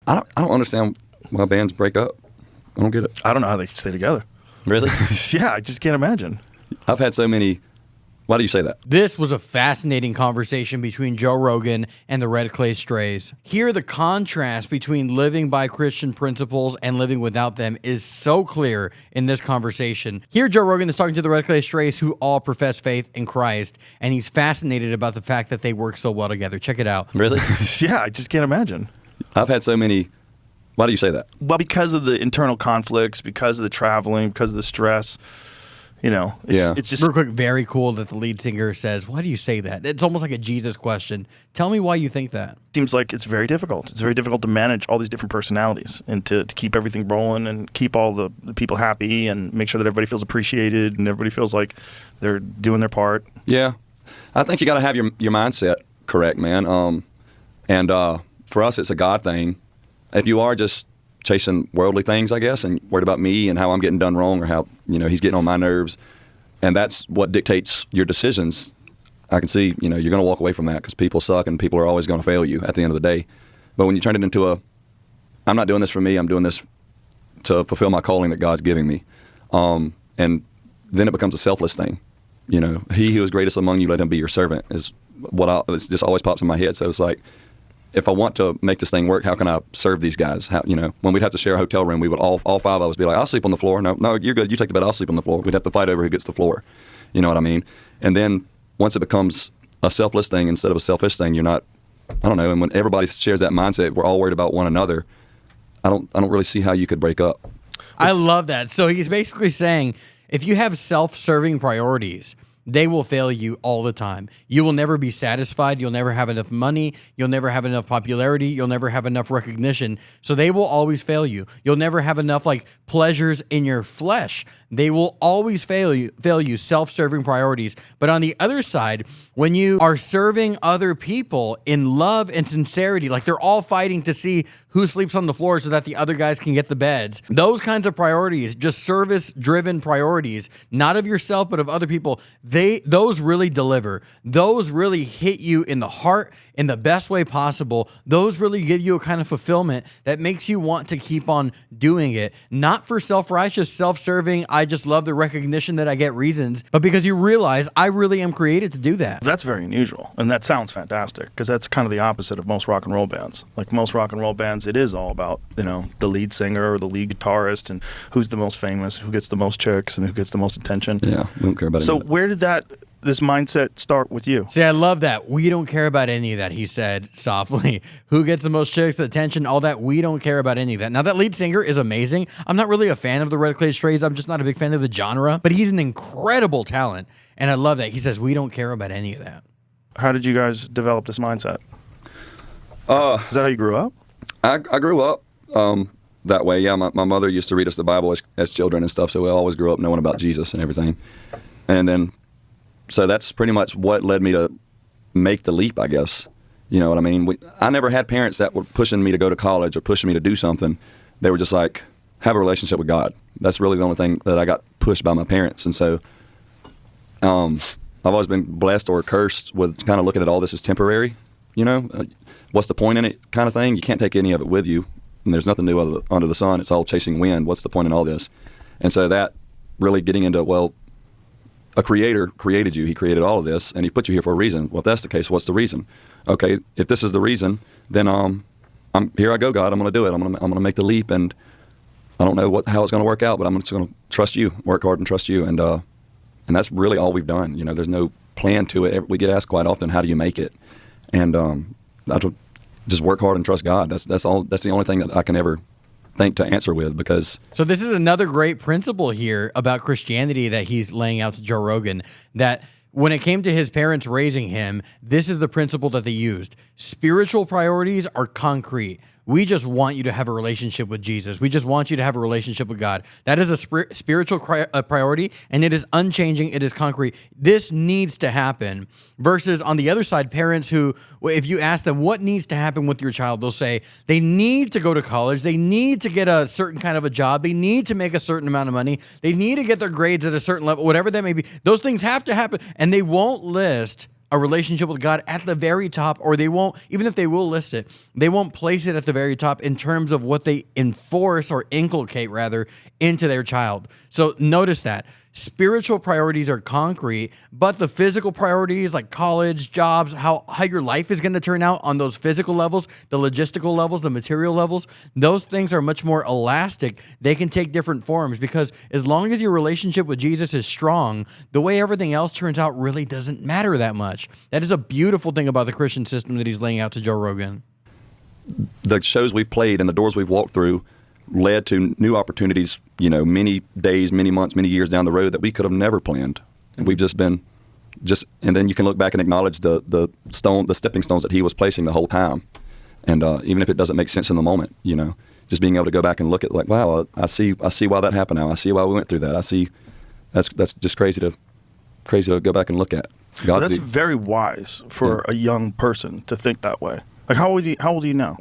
I don't understand why bands break up. I don't get it. I don't know how they can stay together. Really? Yeah, I just can't imagine. I've had so many. Why do you say that? This was a fascinating conversation between Joe Rogan and the Red Clay Strays. Here, the contrast between living by Christian principles and living without them is so clear in this conversation. Here, Joe Rogan is talking to the Red Clay Strays who all profess faith in Christ, and he's fascinated about the fact that they work so well together. Check it out. Really? Yeah, I just can't imagine. I've had so many. Why do you say that? Well, because of the internal conflicts, because of the traveling, because of the stress. You know, it's just real quick, very cool that the lead singer says, why do you say that? It's almost like a Jesus question. Tell me why you think that. Seems like it's very difficult. It's very difficult to manage all these different personalities and to keep everything rolling and keep all the people happy and make sure that everybody feels appreciated and everybody feels like they're doing their part. Yeah. I think you got to have your mindset correct, man. For us, it's a God thing. If you are just chasing worldly things, I guess, and worried about me and how I'm getting done wrong or how, he's getting on my nerves, and that's what dictates your decisions, I can see, you're going to walk away from that because people suck and people are always going to fail you at the end of the day. But when you turn it into I'm not doing this for me, I'm doing this to fulfill my calling that God's giving me. And then it becomes a selfless thing. He who is greatest among you, let him be your servant is what it just always pops in my head. So it's like, if I want to make this thing work, how can I serve these guys? How, when we'd have to share a hotel room, we would all five of us be like, I'll sleep on the floor. No, you're good. You take the bed. I'll sleep on the floor. We'd have to fight over who gets the floor. You know what I mean? And then once it becomes a selfless thing instead of a selfish thing, you're not, I don't know. And when everybody shares that mindset, we're all worried about one another. I don't really see how you could break up. I love that. So he's basically saying, if you have self-serving priorities, they will fail you all the time. You will never be satisfied. You'll never have enough money. You'll never have enough popularity. You'll never have enough recognition. So they will always fail you. You'll never have enough pleasures in your flesh. They will always fail you, self-serving priorities. But on the other side, when you are serving other people in love and sincerity, like they're all fighting to see who sleeps on the floor so that the other guys can get the beds. Those kinds of priorities, just service-driven priorities, not of yourself, but of other people, those really deliver. Those really hit you in the heart in the best way possible. Those really give you a kind of fulfillment that makes you want to keep on doing it. Not for self-righteous, self-serving, I just love the recognition that I get reasons, but because you realize I really am created to do that. That's very unusual, and that sounds fantastic, because that's kind of the opposite of most rock and roll bands. Like most rock and roll bands, it is all about, the lead singer or the lead guitarist and who's the most famous, who gets the most chicks, and who gets the most attention. Yeah, we don't care about it. So where did this mindset start with you? See, I love that. We don't care about any of that, he said softly. Who gets the most chicks, the attention, all that. We don't care about any of that. Now, that lead singer is amazing. I'm not really a fan of the Red Clay Strays. I'm just not a big fan of the genre, but he's an incredible talent, and I love that. He says, we don't care about any of that. How did you guys develop this mindset? Is that how you grew up? I grew up that way, yeah. My mother used to read us the Bible as children and stuff, so we always grew up knowing about Jesus and everything. And then, so that's pretty much what led me to make the leap, I guess. You know what I mean? I never had parents that were pushing me to go to college or pushing me to do something. They were just like, have a relationship with God. That's really the only thing that I got pushed by my parents. And so I've always been blessed or cursed with kind of looking at all this as temporary, what's the point in it kind of thing. You can't take any of it with you, and there's nothing new under the sun. It's all chasing wind. What's the point in all this? And so that really getting into, well, a creator created you. He created all of this, and he put you here for a reason. Well, if that's the case, what's the reason? Okay, if this is the reason, then here I go, God. I'm going to do it. I'm going to make the leap, and I don't know how it's going to work out, but I'm just going to trust you, work hard and trust you, and that's really all we've done. There's no plan to it. We get asked quite often, how do you make it? And I just work hard and trust God. That's all. That's the only thing that I can ever think to answer with, because... So this is another great principle here about Christianity that he's laying out to Joe Rogan, that when it came to his parents raising him, this is the principle that they used. Spiritual priorities are concrete. We just want you to have a relationship with Jesus. We just want you to have a relationship with God. That is a spiritual priority, and it is unchanging. It is concrete. This needs to happen. Versus on the other side, parents who, if you ask them what needs to happen with your child, they'll say they need to go to college. They need to get a certain kind of a job. They need to make a certain amount of money. They need to get their grades at a certain level, whatever that may be. Those things have to happen, and they won't list a relationship with God at the very top, or they won't, even if they will list it, they won't place it at the very top in terms of what they enforce or inculcate rather into their child. So notice that. Spiritual priorities are concrete, but the physical priorities like college, jobs, how your life is going to turn out on those physical levels, the logistical levels, the material levels, those things are much more elastic. They can take different forms because as long as your relationship with Jesus is strong, the way everything else turns out really doesn't matter that much. That is a beautiful thing about the Christian system that he's laying out to Joe Rogan. The shows we've played and the doors we've walked through led to new opportunities, many days, many months, many years down the road that we could have never planned. And we've and then you can look back and acknowledge the stepping stones that he was placing the whole time. And even if it doesn't make sense in the moment, just being able to go back and look at like, wow, I see why that happened now. I see why we went through that. I see that's just crazy to go back and look at. That's very wise for a young person to think that way. Like how old are you now?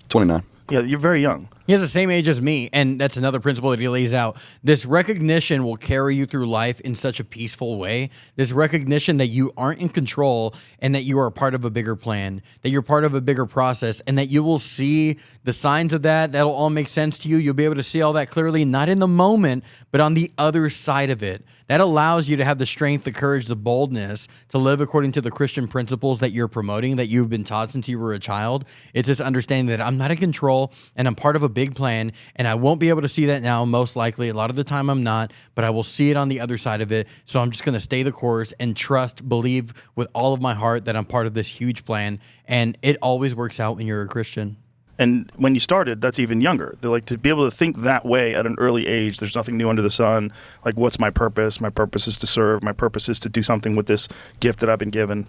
29. Yeah, you're very young. He has the same age as me, and that's another principle that he lays out. This recognition will carry you through life in such a peaceful way. This recognition that you aren't in control and that you are part of a bigger plan, that you're part of a bigger process, and that you will see the signs of that. That'll all make sense to you. You'll be able to see all that clearly, not in the moment, but on the other side of it. That allows you to have the strength, the courage, the boldness to live according to the Christian principles that you're promoting, that you've been taught since you were a child. It's this understanding that I'm not in control and I'm part of a big plan, and I won't be able to see that now, most likely. A lot of the time I'm not, but I will see it on the other side of it. So I'm just going to stay the course and trust, believe with all of my heart that I'm part of this huge plan, and it always works out when you're a Christian. And when you started, that's even younger. They're like, to be able to think that way at an early age, there's nothing new under the sun. Like, what's my purpose? My purpose is to serve. My purpose is to do something with this gift that I've been given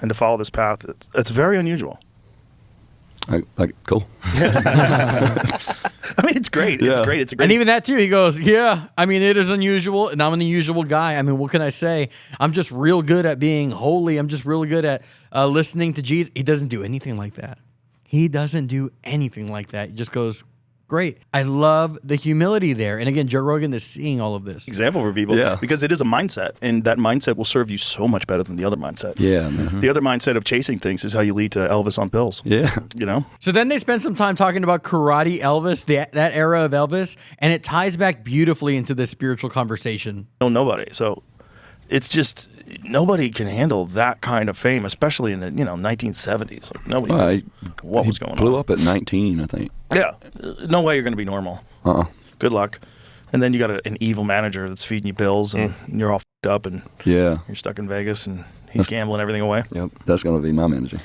and to follow this path. It's very unusual. Cool. I mean, it's great. Yeah. It's great. It's a great. And even that too, he goes, yeah, I mean, it is unusual, and I'm an unusual guy. I mean, what can I say? I'm just real good at being holy. I'm just really good at listening to Jesus. He doesn't do anything like that. He doesn't do anything like that. He just goes, great. I love the humility there. And again, Joe Rogan is seeing all of this. Example for people. Yeah. Because it is a mindset, and that mindset will serve you so much better than the other mindset. Yeah. Man. The other mindset of chasing things is how you lead to Elvis on pills. Yeah. So then they spend some time talking about karate Elvis, that era of Elvis, and it ties back beautifully into this spiritual conversation. No, nobody. So it's just nobody can handle that kind of fame, especially in the 1970s. Like nobody. What was going on? Blew up at 19, I think. Yeah, no way you're going to be normal. Good luck. And then you got an evil manager that's feeding you pills, and you're all fucked up, and you're stuck in Vegas, and he's gambling everything away. Yep, that's going to be my manager.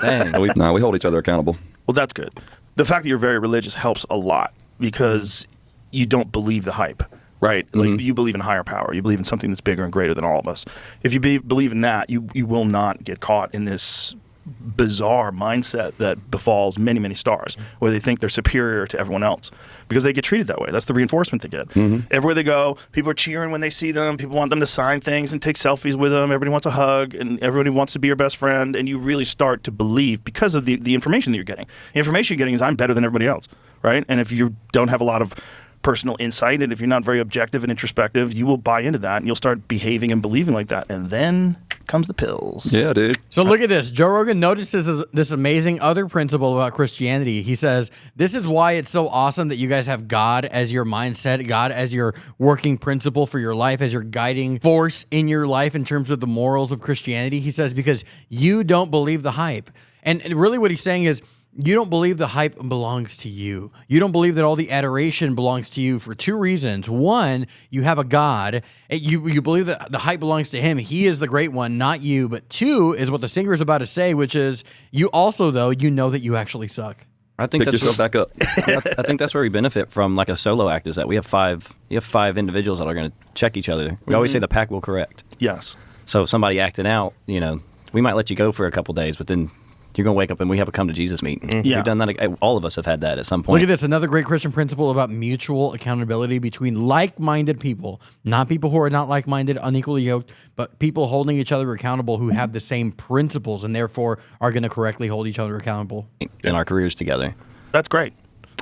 Dang. We hold each other accountable. Well, that's good. The fact that you're very religious helps a lot because you don't believe the hype. Right? Like you believe in higher power. You believe in something that's bigger and greater than all of us. If you believe in that, you will not get caught in this bizarre mindset that befalls many, many stars, where they think they're superior to everyone else because they get treated that way. That's the reinforcement they get. Everywhere they go, people are cheering when they see them. People want them to sign things and take selfies with them. Everybody wants a hug, and everybody wants to be your best friend. And you really start to believe because of the information that you're getting. The information you're getting is I'm better than everybody else, right? And if you don't have a lot of personal insight, and if you're not very objective and introspective, you will buy into that, and you'll start behaving and believing like that. And then comes the pills. Yeah, dude. So look at this. Joe Rogan notices this amazing other principle about Christianity. He says, this is why it's so awesome that you guys have God as your mindset, God as your working principle for your life, as your guiding force in your life in terms of the morals of Christianity. He says, because you don't believe the hype. And really what he's saying is, you don't believe the hype belongs to you. You don't believe that all the adoration belongs to you for two reasons. One, you have a God. You believe that the hype belongs to him. He is the great one, not you. But two is what the singer is about to say, which is you also, though, you know that you actually suck. I think Pick yourself back up. I think that's where we benefit from like a solo act is that we have five individuals that are going to check each other. We always say the pack will correct. Yes. So if somebody acting out, we might let you go for a couple days, but then you're going to wake up and we have a come to Jesus meeting. Yeah. We've done that. All of us have had that at some point. Look at this. Another great Christian principle about mutual accountability between like-minded people, not people who are not like-minded, unequally yoked, but people holding each other accountable who have the same principles and therefore are going to correctly hold each other accountable. In our careers together. That's great.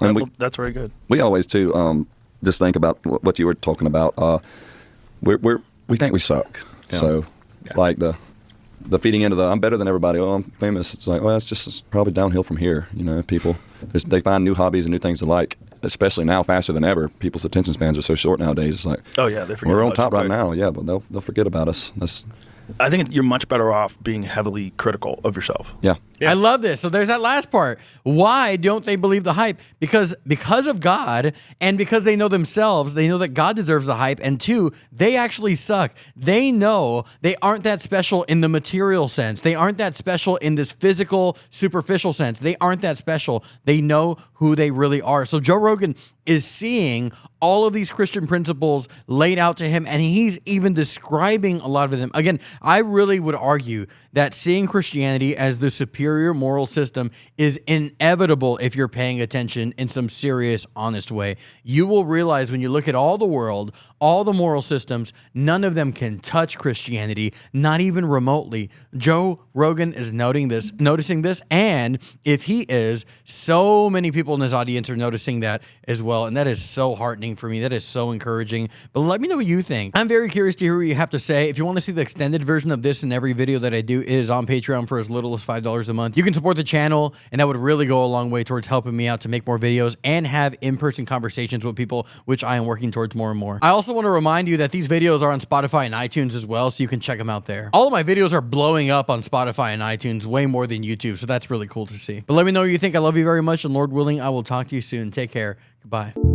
And That's very good. We always, too, just think about what you were talking about. We think we suck. Yeah. So, like the the feeding into the I'm better than everybody. Oh, I'm famous. It's like, well, it's probably downhill from here. You know, people they find new hobbies and new things to like, especially now faster than ever. People's attention spans are so short nowadays. It's like, Oh yeah, they forget we're on about you top right quick. now. Yeah, but they'll forget about us. I think you're much better off being heavily critical of yourself. Yeah. I love this. So there's that last part. Why don't they believe the hype? Because of God, and because they know themselves, they know that God deserves the hype, and two, they actually suck. They know they aren't that special in the material sense. They aren't that special in this physical, superficial sense. They aren't that special. They know who they really are. So Joe Rogan is seeing all of these Christian principles laid out to him, and he's even describing a lot of them. Again, I really would argue that seeing Christianity as the superior moral system is inevitable if you're paying attention in some serious, honest way. You will realize when you look at all the world, all the moral systems, none of them can touch Christianity, not even remotely. Joe Rogan is noticing this, and if he is, so many people in his audience are noticing that as well, and that is so heartening for me. That is so encouraging. But let me know what you think. I'm very curious to hear what you have to say. If you want to see the extended version of this and every video that I do, it is on Patreon for as little as $5 a month. You can support the channel, and that would really go a long way towards helping me out to make more videos and have in-person conversations with people, which I am working towards more and more. I also want to remind you that these videos are on Spotify and iTunes as well, so you can check them out there. All of my videos are blowing up on Spotify and iTunes way more than YouTube, so that's really cool to see. But let me know what you think. I love you very much, and Lord willing, I will talk to you soon. Take care. Goodbye.